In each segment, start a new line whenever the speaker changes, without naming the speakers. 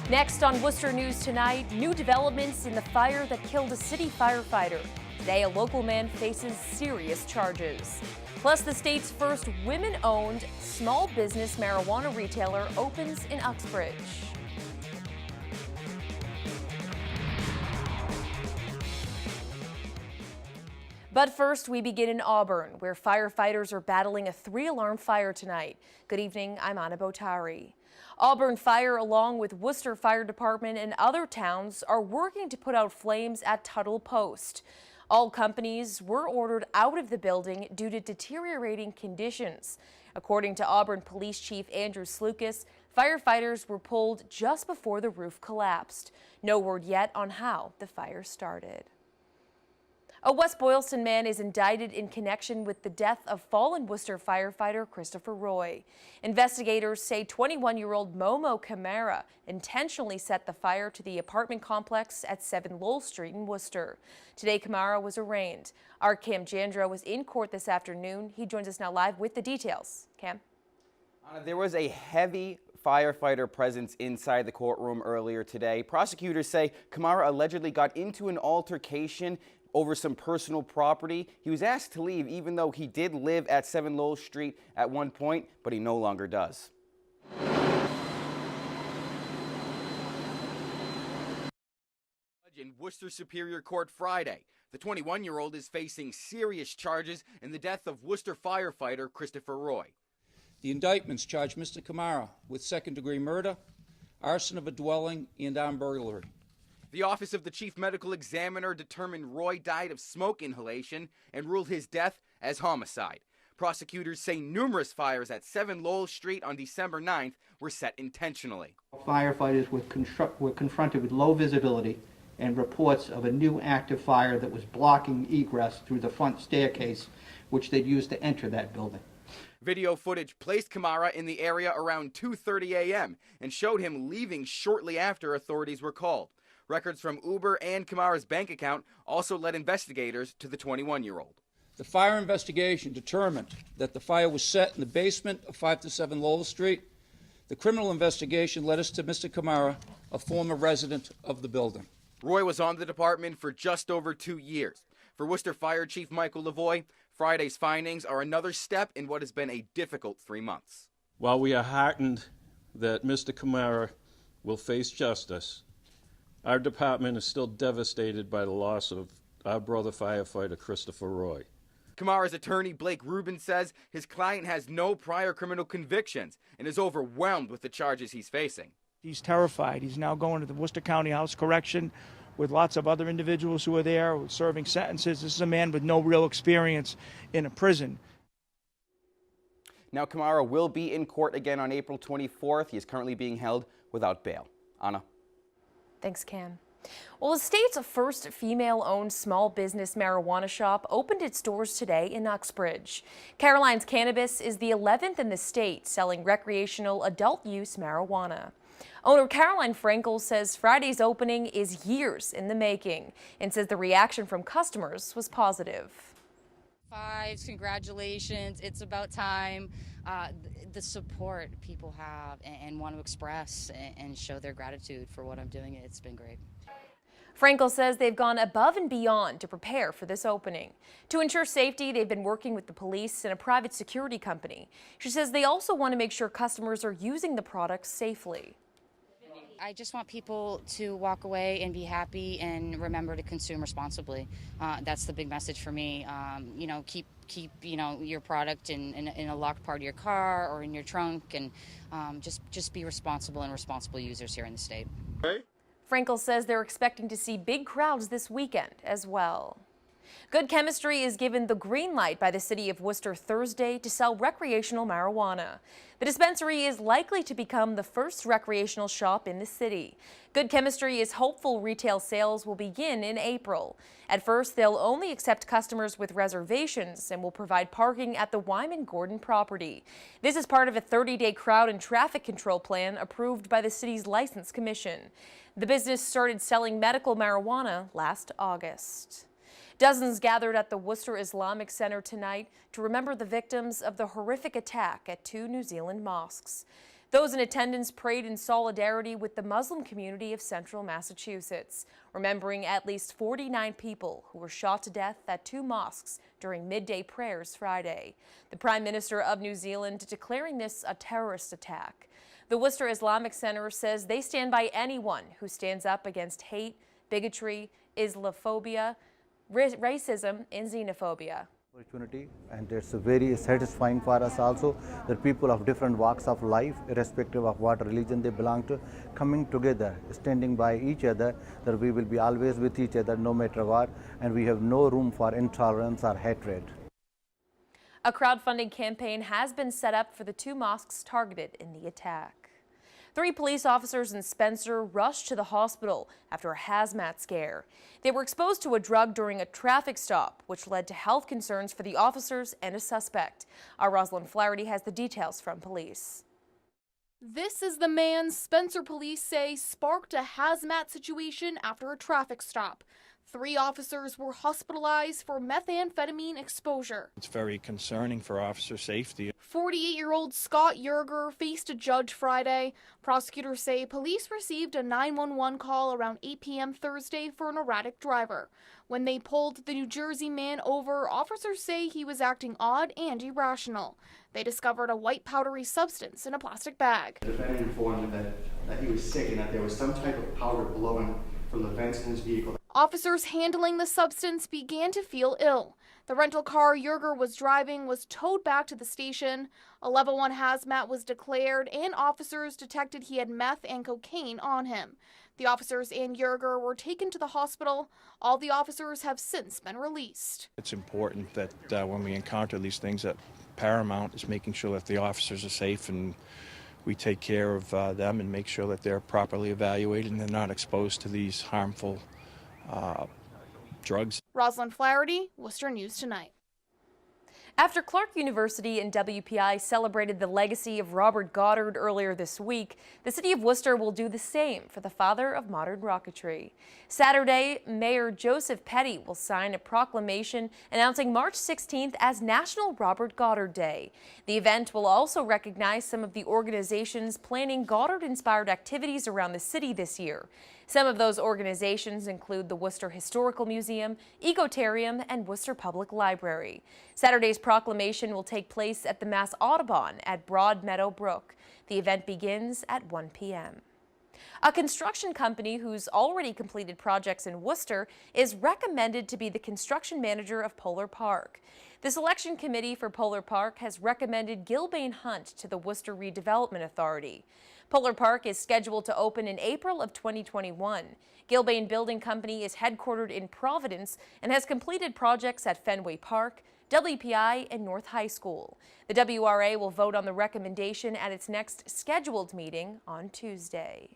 Next on Worcester News tonight, new developments in the fire that killed a city firefighter. Today, a local man faces serious charges. Plus, the state's first women-owned small business marijuana retailer opens in Uxbridge. But first, we begin in Auburn, where firefighters are battling a 3-alarm fire tonight. Good evening, I'm Anna Bottary. Auburn Fire, along with Worcester Fire Department and other towns, are working to put out flames at Tuttle Post. All companies were ordered out of the building due to deteriorating conditions. According to Auburn Police Chief Andrew Slukas, firefighters were pulled just before the roof collapsed. No word yet on how the fire started. A West Boylston man is indicted in connection with the death of fallen Worcester firefighter Christopher Roy. Investigators say 21-year-old Momo Camara intentionally set the fire to the apartment complex at 7 Lowell Street in Worcester. Today, Camara was arraigned. Our Cam Jandro was in court this afternoon. He joins us now live with the details. Cam?
There was a heavy firefighter presence inside the courtroom earlier today. Prosecutors say Camara allegedly got into an altercation over some personal property. He was asked to leave even though he did live at 7 Lowell Street at one point, but he no longer does. In Worcester Superior Court Friday, the 21-year-old is facing serious charges in the death of Worcester firefighter Christopher Roy.
The indictments charge Mr. Camara with second-degree murder, arson of a dwelling, and armed burglary.
The Office of the Chief Medical Examiner determined Roy died of smoke inhalation and ruled his death as homicide. Prosecutors say numerous fires at 7 Lowell Street on December 9th were set intentionally.
Firefighters were confronted with low visibility and reports of a new active fire that was blocking egress through the front staircase, which they'd used to enter that building.
Video footage placed Camara in the area around 2:30 a.m. and showed him leaving shortly after authorities were called. Records from Uber and Camara's bank account also led investigators to the 21-year-old.
The fire investigation determined that the fire was set in the basement of 5 to 7 Lowell Street. The criminal investigation led us to Mr. Camara, a former resident of the building.
Roy was on the department for just over 2 years. For Worcester Fire Chief Michael Lavoie, Friday's findings are another step in what has been a difficult 3 months.
While we are heartened that Mr. Camara will face justice, our department is still devastated by the loss of our brother firefighter Christopher Roy.
Camara's attorney Blake Rubin says his client has no prior criminal convictions and is overwhelmed with the charges he's facing.
He's terrified. He's now going to the Worcester County House Correction with lots of other individuals who are there serving sentences. This is a man with no real experience in a prison.
Now Camara will be in court again on April 24th. He is currently being held without bail. Anna.
Thanks, Cam. Well, the state's first female-owned small business marijuana shop opened its doors today in Uxbridge. Caroline's Cannabis is the 11th in the state selling recreational adult-use marijuana. Owner Caroline Frankel says Friday's opening is years in the making and says the reaction from customers was positive.
Fives, congratulations, it's about time. The support people have and want to express and show their gratitude for what I'm doing, it's been great.
Frankel says they've gone above and beyond to prepare for this opening. To ensure safety, they've been working with the police and a private security company. She says they also want to make sure customers are using the products safely.
I just want people to walk away and be happy and remember to consume responsibly. That's the big message for me. Keep your product in a locked part of your car or in your trunk, and just be responsible and responsible users here in the state.
Okay.
Frankel says they're expecting to see big crowds this weekend as well. Good Chemistry is given the green light by the city of Worcester Thursday to sell recreational marijuana. The dispensary is likely to become the first recreational shop in the city. Good Chemistry is hopeful retail sales will begin in April. At first, they'll only accept customers with reservations and will provide parking at the Wyman Gordon property. This is part of a 30-day crowd and traffic control plan approved by the city's License Commission. The business started selling medical marijuana last August. Dozens gathered at the Worcester Islamic Center tonight to remember the victims of the horrific attack at 2 New Zealand mosques. Those in attendance prayed in solidarity with the Muslim community of central Massachusetts, remembering at least 49 people who were shot to death at 2 mosques during midday prayers Friday. The Prime Minister of New Zealand declaring this a terrorist attack. The Worcester Islamic Center says they stand by anyone who stands up against hate, bigotry, Islamophobia, racism, and xenophobia.
Opportunity, and it's very satisfying for us also that people of different walks of life, irrespective of what religion they belong to, coming together, standing by each other, that we will be always with each other no matter what, and we have no room for intolerance or hatred.
A crowdfunding campaign has been set up for the 2 mosques targeted in the attack. 3 police officers in Spencer rushed to the hospital after a hazmat scare. They were exposed to a drug during a traffic stop, which led to health concerns for the officers and a suspect. Our Rosalind Flaherty has the details from police.
This is the man Spencer police say sparked a hazmat situation after a traffic stop. 3 officers were hospitalized for methamphetamine exposure.
It's very concerning for officer safety.
48-year-old Scott Yerger faced a judge Friday. Prosecutors say police received a 911 call around 8 p.m. Thursday for an erratic driver. When they pulled the New Jersey man over, officers say he was acting odd and irrational. They discovered a white powdery substance in a plastic bag.
The defendant informed them that he was sick and that there was some type of powder blowing from the vents in his vehicle.
Officers handling the substance began to feel ill. The rental car Yerger was driving was towed back to the station. A level 1 hazmat was declared, and officers detected he had meth and cocaine on him. The officers and Yerger were taken to the hospital. All the officers have since been released.
It's important that when we encounter these things, that paramount is making sure that the officers are safe and we take care of them and make sure that they're properly evaluated and they're not exposed to these harmful drugs.
Rosalind Flaherty, Worcester News Tonight.
After Clark University and WPI celebrated the legacy of Robert Goddard earlier this week, the city of Worcester will do the same for the father of modern rocketry. Saturday, Mayor Joseph Petty will sign a proclamation announcing March 16th as National Robert Goddard Day. The event will also recognize some of the organizations planning Goddard-inspired activities around the city this year. Some of those organizations include the Worcester Historical Museum, Ecotarium, and Worcester Public Library. Saturday's proclamation will take place at the Mass Audubon at Broad Meadow Brook. The event begins at 1 p.m. A construction company who's already completed projects in Worcester is recommended to be the construction manager of Polar Park. The selection committee for Polar Park has recommended Gilbane Hunt to the Worcester Redevelopment Authority. Polar Park is scheduled to open in April of 2021. Gilbane Building Company is headquartered in Providence and has completed projects at Fenway Park, WPI, and North High School. The WRA will vote on the recommendation at its next scheduled meeting on Tuesday.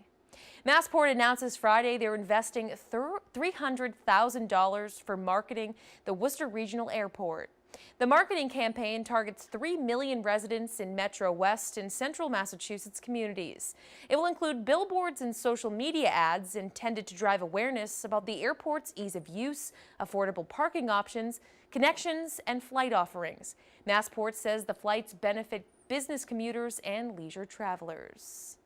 Massport announces Friday they're investing $300,000 for marketing the Worcester Regional Airport. The marketing campaign targets 3 million residents in Metro West and Central Massachusetts communities. It will include billboards and social media ads intended to drive awareness about the airport's ease of use, affordable parking options, connections, and flight offerings. Massport says the flights benefit business commuters and leisure travelers.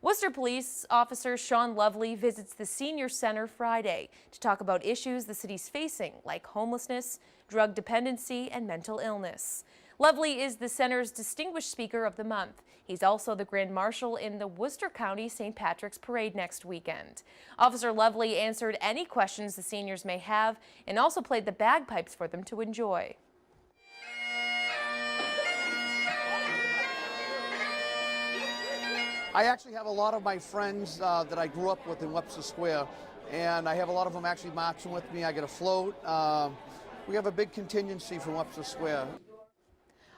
Worcester Police Officer Sean Lovely visits the Senior Center Friday to talk about issues the city's facing, like homelessness, drug dependency, and mental illness. Lovely is the center's Distinguished Speaker of the Month. He's also the Grand Marshal in the Worcester County St. Patrick's Parade next weekend. Officer Lovely answered any questions the seniors may have and also played the bagpipes for them to enjoy.
I actually have a lot of my friends that I grew up with in Webster Square, and I have a lot of them actually marching with me. I get a float. We have a big contingency from Webster Square.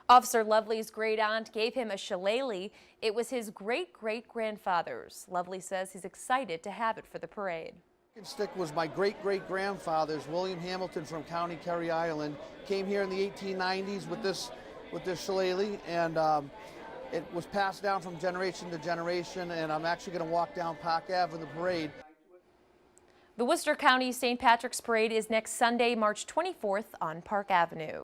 Officer Lovely's great aunt gave him a shillelagh. It was his great-great-grandfather's. Lovely says he's excited to have it for the parade.
The stick was my great-great-grandfather's. William Hamilton from County Kerry, Ireland, came here in the 1890s with this shillelagh, and it was passed down from generation to generation, and I'm actually going to walk down Park Ave in the parade.
The Worcester County St. Patrick's Parade is next Sunday, March 24th on Park Avenue.